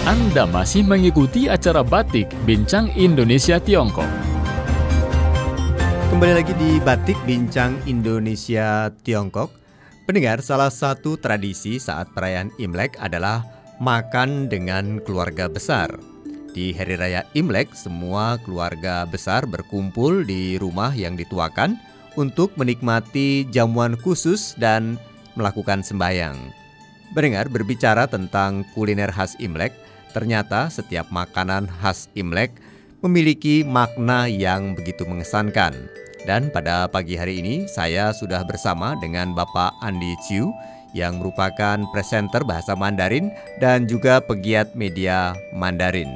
Anda masih mengikuti acara Batik Bincang Indonesia Tiongkok. Kembali lagi di Batik Bincang Indonesia Tiongkok. Pendengar, salah satu tradisi saat perayaan Imlek adalah makan dengan keluarga besar. Di Hari Raya Imlek, semua keluarga besar berkumpul di rumah yang dituakan untuk menikmati jamuan khusus dan melakukan sembahyang. Pendengar, berbicara tentang kuliner khas Imlek, ternyata setiap makanan khas Imlek memiliki makna yang begitu mengesankan. Dan pada pagi hari ini saya sudah bersama dengan Bapak Andi Chiu yang merupakan presenter bahasa Mandarin dan juga pegiat media Mandarin.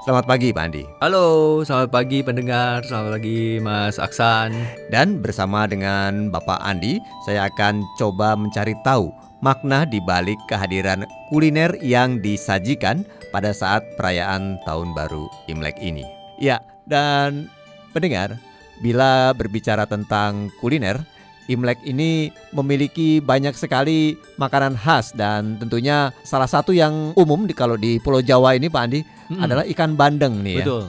Selamat pagi Pak Andi. Halo, selamat pagi pendengar, selamat pagi Mas Aksan. Dan bersama dengan Bapak Andi, saya akan coba mencari tahu makna di balik kehadiran kuliner yang disajikan pada saat perayaan Tahun Baru Imlek ini. Ya, dan pendengar, bila berbicara tentang kuliner, Imlek ini memiliki banyak sekali makanan khas dan tentunya salah satu yang umum kalau di Pulau Jawa ini Pak Andi adalah ikan bandeng nih ya. Betul.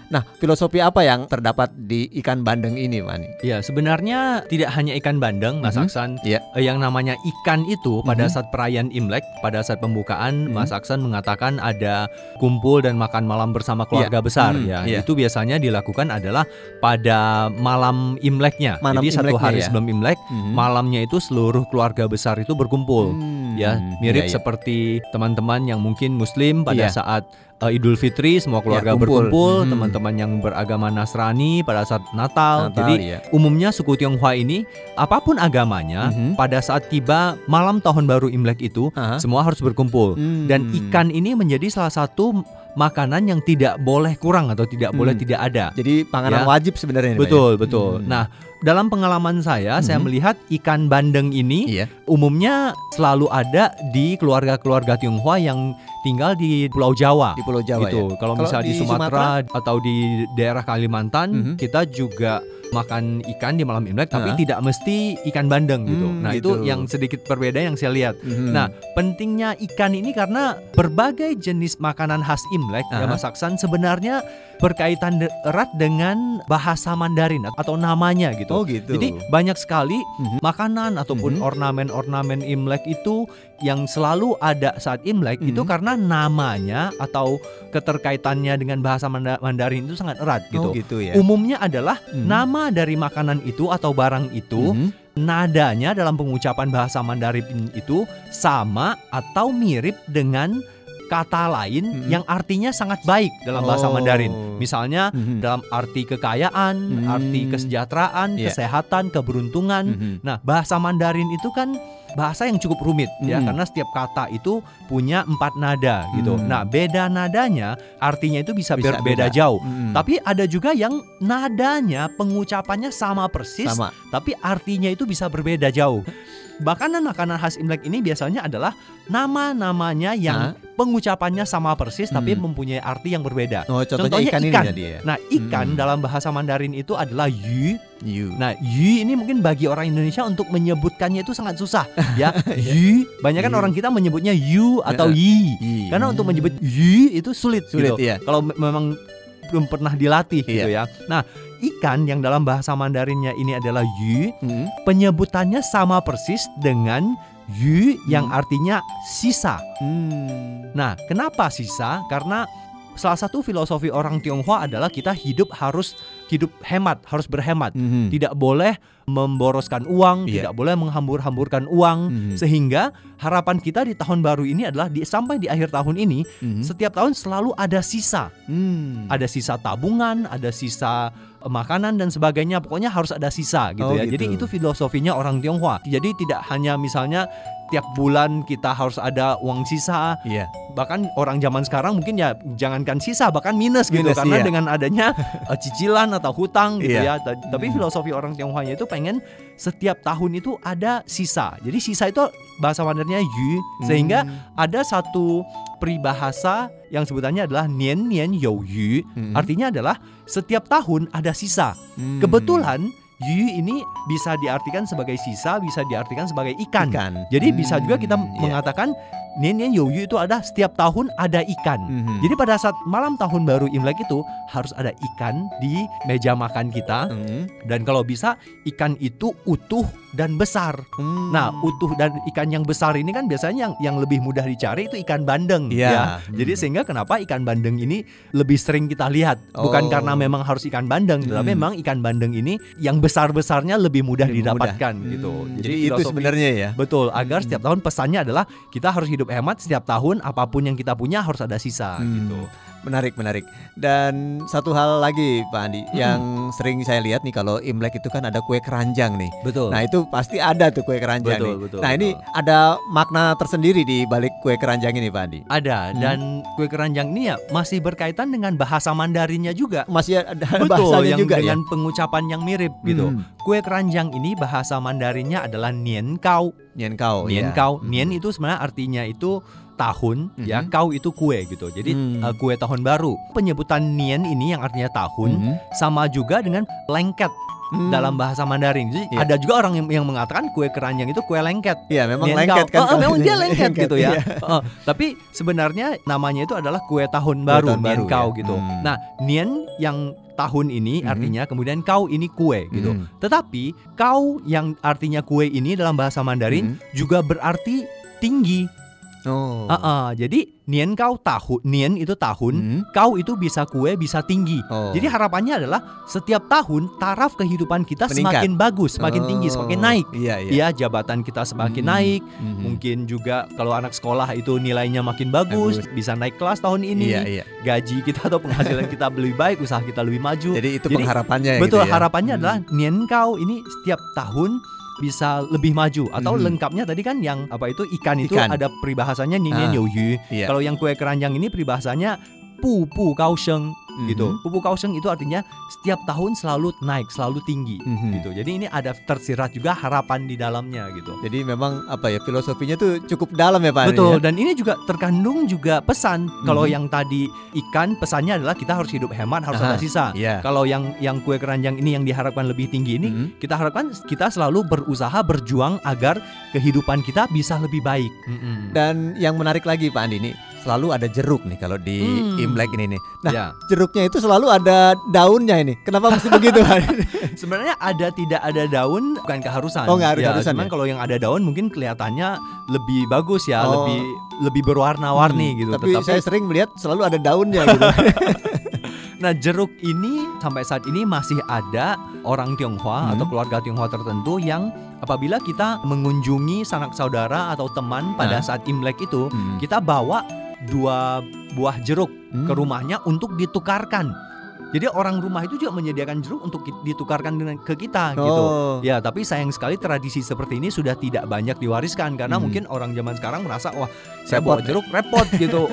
Nah, filosofi apa yang terdapat di ikan bandeng ini Pak Andi? Ya, sebenarnya tidak hanya ikan bandeng Mas Aksan. Ya. Yang namanya ikan itu pada saat perayaan Imlek, pada saat pembukaan Mas Aksan mengatakan ada kumpul dan makan malam bersama keluarga besar ya. Itu biasanya dilakukan adalah pada malam Imleknya. Jadi satu hari sebelum Imlek, malamnya itu seluruh keluarga besar itu berkumpul. Ya, mirip seperti teman-teman yang mungkin Muslim pada saat Idul Fitri semua keluarga berkumpul, teman-teman yang beragama Nasrani pada saat Natal. Jadi umumnya suku Tionghoa ini apapun agamanya pada saat tiba malam tahun baru Imlek itu semua harus berkumpul. Dan ikan ini menjadi salah satu makanan yang tidak boleh kurang atau tidak boleh tidak ada. Jadi panganan wajib sebenarnya. Betul, betul. Nah, dalam pengalaman saya melihat ikan bandeng ini umumnya selalu ada di keluarga-keluarga Tionghoa yang tinggal di Pulau Jawa. Di Pulau Jawa gitu. ya. Kalau misalnya di Sumatera atau di daerah Kalimantan, kita juga makan ikan di malam Imlek, tapi tidak mesti ikan bandeng gitu. Nah, itu yang sedikit berbeda yang saya lihat. Nah, pentingnya ikan ini karena berbagai jenis makanan khas Imlek ya Mas Aksan sebenarnya berkaitan erat dengan bahasa Mandarin atau namanya gitu. Oh gitu. Jadi banyak sekali makanan ataupun ornamen-ornamen Imlek itu yang selalu ada saat Imlek itu karena namanya atau keterkaitannya dengan bahasa Mandarin itu sangat erat gitu. Oh gitu ya. Umumnya adalah nama dari makanan itu atau barang itu nadanya dalam pengucapan bahasa Mandarin itu sama atau mirip dengan kata lain yang artinya sangat baik dalam bahasa Mandarin. Misalnya dalam arti kekayaan, arti kesejahteraan, kesehatan, keberuntungan. Nah, bahasa Mandarin itu kan bahasa yang cukup rumit ya, karena setiap kata itu punya 4 nada gitu. Nah, beda nadanya artinya itu bisa berbeda jauh. Tapi ada juga yang nadanya pengucapannya sama persis, tapi artinya itu bisa berbeda jauh. Makanan-makanan khas Imlek ini biasanya adalah nama-namanya yang pengucapannya sama persis tapi mempunyai arti yang berbeda. Contohnya ikan. Ini nah, ikan dalam bahasa Mandarin itu adalah yu. Nah, yu ini mungkin bagi orang Indonesia untuk menyebutkannya itu sangat susah ya. Yu, banyak kan orang kita menyebutnya yu atau yi. Karena untuk menyebut yu itu sulit gitu. Ya. Kalau memang belum pernah dilatih gitu ya. Nah, ikan yang dalam bahasa Mandarinnya ini adalah yu, penyebutannya sama persis dengan yu yang artinya sisa. Nah, kenapa sisa? Karena salah satu filosofi orang Tionghoa adalah kita harus hidup hemat, harus berhemat. Tidak boleh memboroskan uang, tidak boleh menghambur-hamburkan uang. Sehingga harapan kita di tahun baru ini adalah sampai di akhir tahun ini, setiap tahun selalu ada sisa. Ada sisa tabungan, ada sisa makanan dan sebagainya. Pokoknya harus ada sisa gitu ya. Jadi itu filosofinya orang Tionghoa. Jadi tidak hanya misalnya tiap bulan kita harus ada uang sisa. Bahkan orang zaman sekarang mungkin ya jangankan sisa, bahkan minus gitu. Karena dengan adanya cicilan atau hutang gitu ya. Tapi filosofi orang Tionghoa itu pengen setiap tahun itu ada sisa. Jadi sisa itu bahasa Mandarinnya yu. Sehingga ada satu peribahasa yang sebutannya adalah nian nian you yu. Artinya adalah setiap tahun ada sisa. Kebetulan yu ini bisa diartikan sebagai sisa, bisa diartikan sebagai ikan. Jadi bisa juga kita mengatakan Nian Nian You Yu itu ada setiap tahun ada ikan. Jadi pada saat malam tahun baru Imlek itu harus ada ikan di meja makan kita. Dan kalau bisa ikan itu utuh dan besar. Nah, utuh dan ikan yang besar ini kan biasanya yang lebih mudah dicari itu ikan bandeng ya. Jadi sehingga kenapa ikan bandeng ini lebih sering kita lihat, bukan karena memang harus ikan bandeng, tetapi memang ikan bandeng ini yang besar-besarnya lebih mudah didapatkan gitu. Jadi itu sebenarnya ya. Betul, agar setiap tahun pesannya adalah kita harus hidup hemat, setiap tahun apapun yang kita punya harus ada sisa gitu. Menarik. Dan satu hal lagi Pak Andi, yang sering saya lihat nih kalau Imlek itu kan ada kue keranjang nih. Betul. Nah itu pasti ada tuh kue keranjang nih. Betul. Nah ini ada makna tersendiri di balik kue keranjang ini Pak Andi. Ada, dan kue keranjang ini ya masih berkaitan dengan bahasa Mandarinnya juga. Masih ada Betul, bahasanya yang juga dengan ya. pengucapan yang mirip gitu. Kue keranjang ini bahasa Mandarinnya adalah Nian Kau. Nian Kau. Nian itu sebenarnya artinya itu tahun, ya, kau itu kue gitu. Jadi kue tahun baru. Penyebutan nian ini yang artinya tahun sama juga dengan lengket dalam bahasa Mandarin. Jadi ada juga orang yang mengatakan kue keranjang itu kue lengket. Iya, memang nian lengket kau. kan. Memang dia lengket gitu ya. Iya. Tapi sebenarnya namanya itu adalah kue tahun baru, nian kau ya. gitu. Nah, nian yang tahun ini artinya kemudian kau ini kue gitu. Tetapi kau yang artinya kue ini dalam bahasa Mandarin juga berarti tinggi. Jadi nian kau tahun, nian itu tahun, kau itu bisa kue, bisa tinggi. Jadi harapannya adalah setiap tahun taraf kehidupan kita meningkat. Semakin bagus, semakin tinggi, semakin naik. Iya. Jabatan kita semakin naik. Mungkin juga kalau anak sekolah itu nilainya makin bagus, bisa naik kelas tahun ini. Gaji kita atau penghasilan kita lebih baik, usaha kita lebih maju. Jadi itu pengharapannya. Betul, gitu ya? harapannya adalah nian kau ini setiap tahun bisa lebih maju. Atau lengkapnya tadi kan yang apa itu ikan itu ada peribahasanya nian you yu. Kalau yang kue keranjang ini peribahasanya pu kau sheng gitu. Pu kau sheng itu artinya setiap tahun selalu naik, selalu tinggi gitu. Jadi ini ada tersirat juga harapan di dalamnya gitu. Jadi memang apa ya, filosofinya tuh cukup dalam ya Pak. Betul, ya? dan ini juga terkandung juga pesan. Kalau yang tadi ikan, pesannya adalah kita harus hidup hemat, harus ada sisa. Kalau yang kue keranjang ini yang diharapkan lebih tinggi ini, kita harapkan kita selalu berusaha berjuang agar kehidupan kita bisa lebih baik. Dan yang menarik lagi Pak Andi, nih selalu ada jeruk nih kalau di Imlek ini nih. Nah, jeruknya itu selalu ada daunnya ini. Kenapa mesti begitu? Sebenarnya tidak ada daun bukan keharusan. Nggak harus keharusan. Cuman kalau yang ada daun mungkin kelihatannya lebih bagus ya, lebih berwarna-warni gitu. Tapi saya sering melihat selalu ada daunnya gitu. Nah, jeruk ini sampai saat ini masih ada orang Tionghoa atau keluarga Tionghoa tertentu yang apabila kita mengunjungi sanak saudara atau teman pada saat Imlek itu, kita bawa 2 buah jeruk ke rumahnya untuk ditukarkan. Jadi orang rumah itu juga menyediakan jeruk untuk ditukarkan ke kita gitu. Ya, tapi sayang sekali tradisi seperti ini sudah tidak banyak diwariskan karena mungkin orang zaman sekarang merasa wah, saya bawa jeruk repot gitu.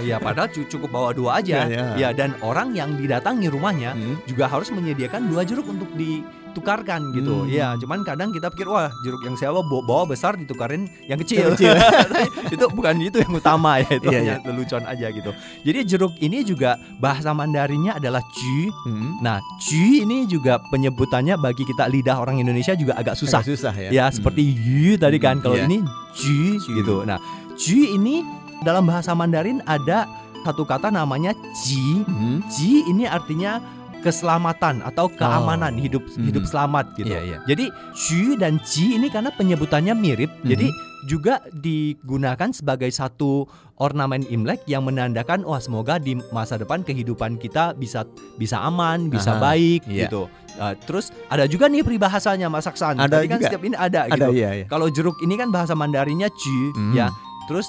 Ya, padahal cukup bawa 2 aja. Ya, dan orang yang didatangi rumahnya juga harus menyediakan 2 jeruk untuk ditukarkan gitu. Ya, cuman kadang kita pikir wah, jeruk yang saya bawa besar ditukarin yang kecil. Itu bukan itu yang utama ya, itu hanya lelucon aja gitu. Jadi jeruk ini juga bahasa Mandarinnya adalah ju. Nah, ju ini juga penyebutannya bagi kita lidah orang Indonesia juga agak susah. Ya, seperti yu tadi kan. Kalau ini ju gitu. Nah, ju ini dalam bahasa Mandarin ada satu kata namanya ji. Ji ini artinya keselamatan atau keamanan, hidup selamat gitu. Jadi ju dan ji ini karena penyebutannya mirip, jadi juga digunakan sebagai satu ornamen Imlek yang menandakan wah, semoga di masa depan kehidupan kita bisa aman, bisa baik gitu. Terus ada juga nih peribahasanya Mas Aksan. Tadi kan setiap ini ada gitu. Kalau jeruk ini kan bahasa Mandarinnya ju ya. Terus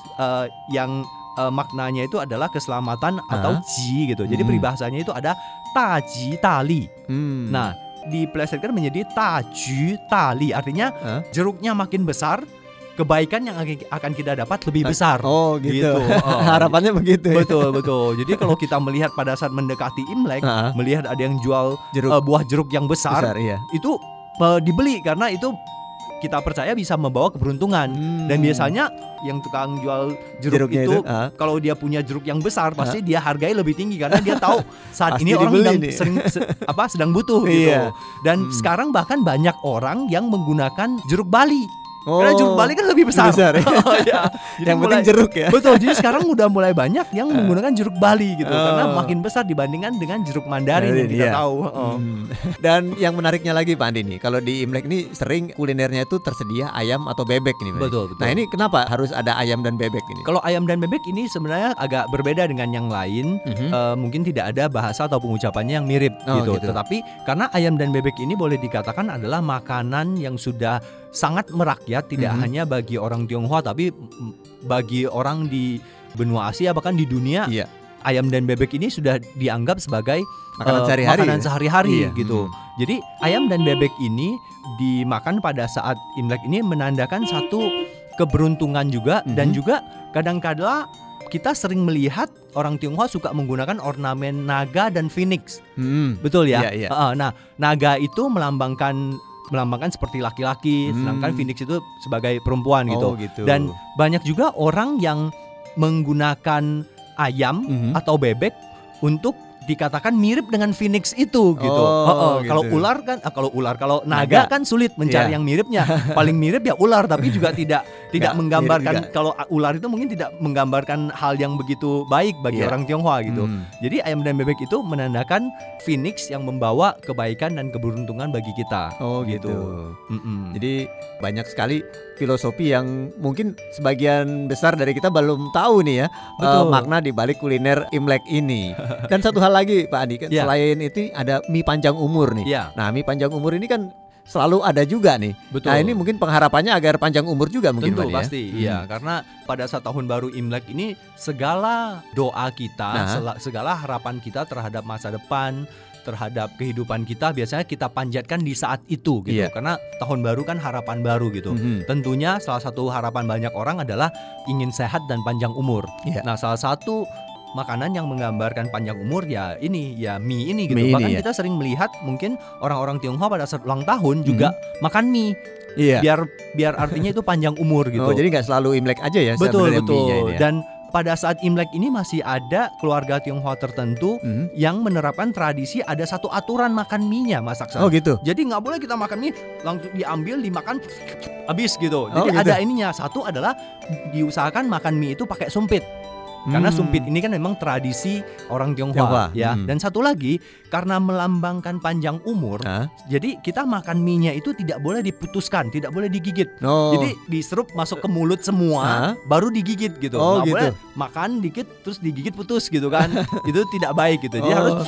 yang maknanya itu adalah keselamatan atau ji gitu. Jadi peribahasanya itu ada taji tali. Nah, diplesetkan menjadi taju tali. Artinya jeruknya makin besar, kebaikan yang akan kita dapat lebih besar. Gitu. Harapannya begitu. Betul. Jadi kalau kita melihat pada saat mendekati Imlek, melihat ada yang jual buah jeruk yang besar itu dibeli karena itu kita percaya bisa membawa keberuntungan. Dan biasanya yang tukang jual jeruk itu kalau dia punya jeruk yang besar pasti dia hargai lebih tinggi karena dia tahu saat ini orang sedang butuh gitu. Dan sekarang bahkan banyak orang yang menggunakan jeruk Bali. Karena jeruk bali kan lebih besar. Ya. Oh, ya. Yang penting jeruk ya. Betul. Jadi sekarang udah mulai banyak yang menggunakan jeruk bali gitu, karena makin besar dibandingkan dengan jeruk mandarin yang kita tahu. Dan yang menariknya lagi Pak Andi nih, kalau di Imlek ini sering kulinernya itu tersedia ayam atau bebek nih. Betul. Nah ini kenapa harus ada ayam dan bebek ini? Kalau ayam dan bebek ini sebenarnya agak berbeda dengan yang lain. Mungkin tidak ada bahasa atau pengucapannya yang mirip gitu. Tetapi karena ayam dan bebek ini boleh dikatakan adalah makanan yang sudah sangat merakyat, tidak hanya bagi orang Tionghoa tapi bagi orang di benua Asia bahkan di dunia. Ayam dan bebek ini sudah dianggap sebagai makanan sehari-hari gitu. Jadi ayam dan bebek ini dimakan pada saat Imlek ini menandakan satu keberuntungan juga. Dan juga kadang-kadang kita sering melihat orang Tionghoa suka menggunakan ornamen naga dan phoenix. Betul ya? Nah, naga itu melambangkan seperti laki-laki, sedangkan phoenix itu sebagai perempuan gitu. Dan banyak juga orang yang menggunakan ayam atau bebek untuk dikatakan mirip dengan phoenix itu gitu. Kalau naga kan sulit mencari yang miripnya. Paling mirip ya ular, tapi juga tidak menggambarkan. Kalau ular itu mungkin tidak menggambarkan hal yang begitu baik bagi orang Tionghoa gitu. Jadi ayam dan bebek itu menandakan phoenix yang membawa kebaikan dan keberuntungan bagi kita. Gitu. Jadi banyak sekali filosofi yang mungkin sebagian besar dari kita belum tahu nih ya, makna di balik kuliner Imlek ini. Dan satu hal lagi Pak Andi kan, selain itu ada mie panjang umur nih. Nah, mie panjang umur ini kan selalu ada juga nih. Nah, ini mungkin pengharapannya agar panjang umur juga mungkin. Tentu pasti. Iya, karena pada saat tahun baru Imlek ini segala doa kita, segala harapan kita terhadap masa depan, terhadap kehidupan kita biasanya kita panjatkan di saat itu gitu. Karena tahun baru kan harapan baru gitu. Tentunya salah satu harapan banyak orang adalah ingin sehat dan panjang umur. Nah, salah satu makanan yang menggambarkan panjang umur ya ini, ya mie ini gitu. Bahkan kita sering melihat mungkin orang-orang Tionghoa pada saat ulang tahun juga makan mie. Biar artinya itu panjang umur gitu. Jadi nggak selalu Imlek aja ya. Betul. Dan pada saat Imlek ini masih ada keluarga Tionghoa tertentu yang menerapkan tradisi ada satu aturan makan mie-nya, Mas Aksan. Gitu. Jadi nggak boleh kita makan mie langsung diambil dimakan habis gitu. Jadi ada ininya. Satu adalah diusahakan makan mie itu pakai sumpit. Karena sumpit ini kan memang tradisi orang Tionghoa. Ya. Dan satu lagi, karena melambangkan panjang umur, jadi kita makan mie-nya itu tidak boleh diputuskan, tidak boleh digigit. Jadi diserap masuk ke mulut semua, baru digigit gitu. Nggak boleh makan dikit terus digigit putus gitu kan. Itu tidak baik gitu. Jadi harus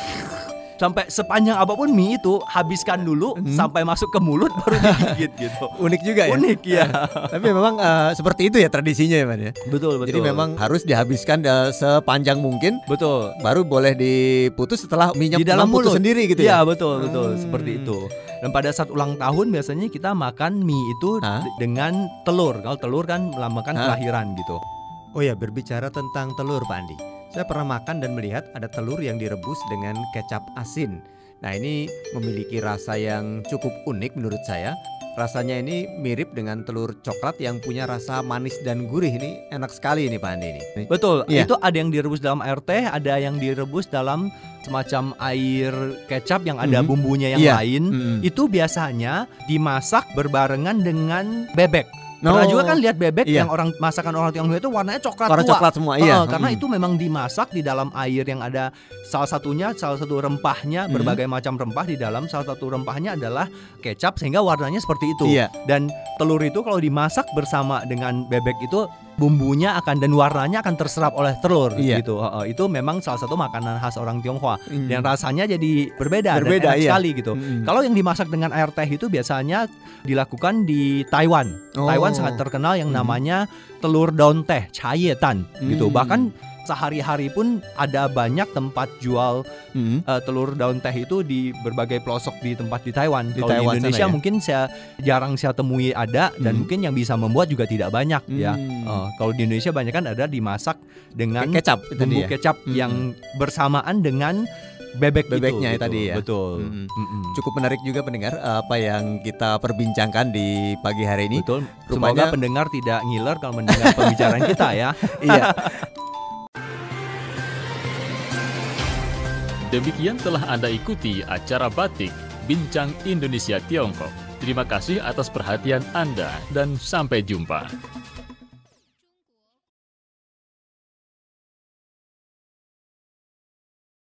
sampai sepanjang apapun mie itu habiskan dulu sampai masuk ke mulut baru digigit gitu. Unik juga ya. Unik ya. Tapi memang seperti itu ya tradisinya ya, Man ya. Betul. Jadi memang harus dihabiskan sepanjang mungkin. Betul. Baru boleh diputus setelah mie-nya di dalam mulut sendiri gitu ya. ya. Iya, betul seperti itu. Dan pada saat ulang tahun biasanya kita makan mie itu dengan telur. Kalau telur kan melambangkan kelahiran gitu. Oh ya, berbicara tentang telur Pak Andi, saya pernah makan dan melihat ada telur yang direbus dengan kecap asin. Nah, ini memiliki rasa yang cukup unik menurut saya. Rasanya ini mirip dengan telur coklat yang punya rasa manis dan gurih. Ini enak sekali ini Pak Andi ini. Betul, itu ada yang direbus dalam air teh, ada yang direbus dalam semacam air kecap yang ada bumbunya yang lain. Itu biasanya dimasak berbarengan dengan bebek. Pernah juga kan lihat bebek yang masakan orang Tionghoa itu warnanya coklat tua. Coklat semua, Karena itu memang dimasak di dalam air yang ada salah satu rempahnya, berbagai macam rempah di dalam. Salah satu rempahnya adalah kecap sehingga warnanya seperti itu. Dan telur itu kalau dimasak bersama dengan bebek itu bumbunya dan warnanya akan terserap oleh telur gitu. Itu memang salah satu makanan khas orang Tionghoa dan rasanya jadi berbeda dan enak sekali gitu. Kalau yang dimasak dengan air teh itu biasanya dilakukan di Taiwan. Taiwan sangat terkenal yang namanya telur daun teh, cayetan gitu. Bahkan sehari-hari pun ada banyak tempat jual telur daun teh itu di berbagai pelosok di tempat di Taiwan. Kalau di Indonesia mungkin jarang saya temui ada dan mungkin yang bisa membuat juga tidak banyak ya. Kalau di Indonesia banyak kan ada dimasak dengan kecap, bumbu kecap yang bersamaan dengan bebeknya gitu. Tadi ya. Betul. Cukup menarik juga pendengar apa yang kita perbincangkan di pagi hari ini. Betul. Semoga pendengar tidak ngiler kalau mendengar pembicaraan kita ya. Iya. Demikian telah Anda ikuti acara Batik Bincang Indonesia Tiongkok. Terima kasih atas perhatian Anda dan sampai jumpa.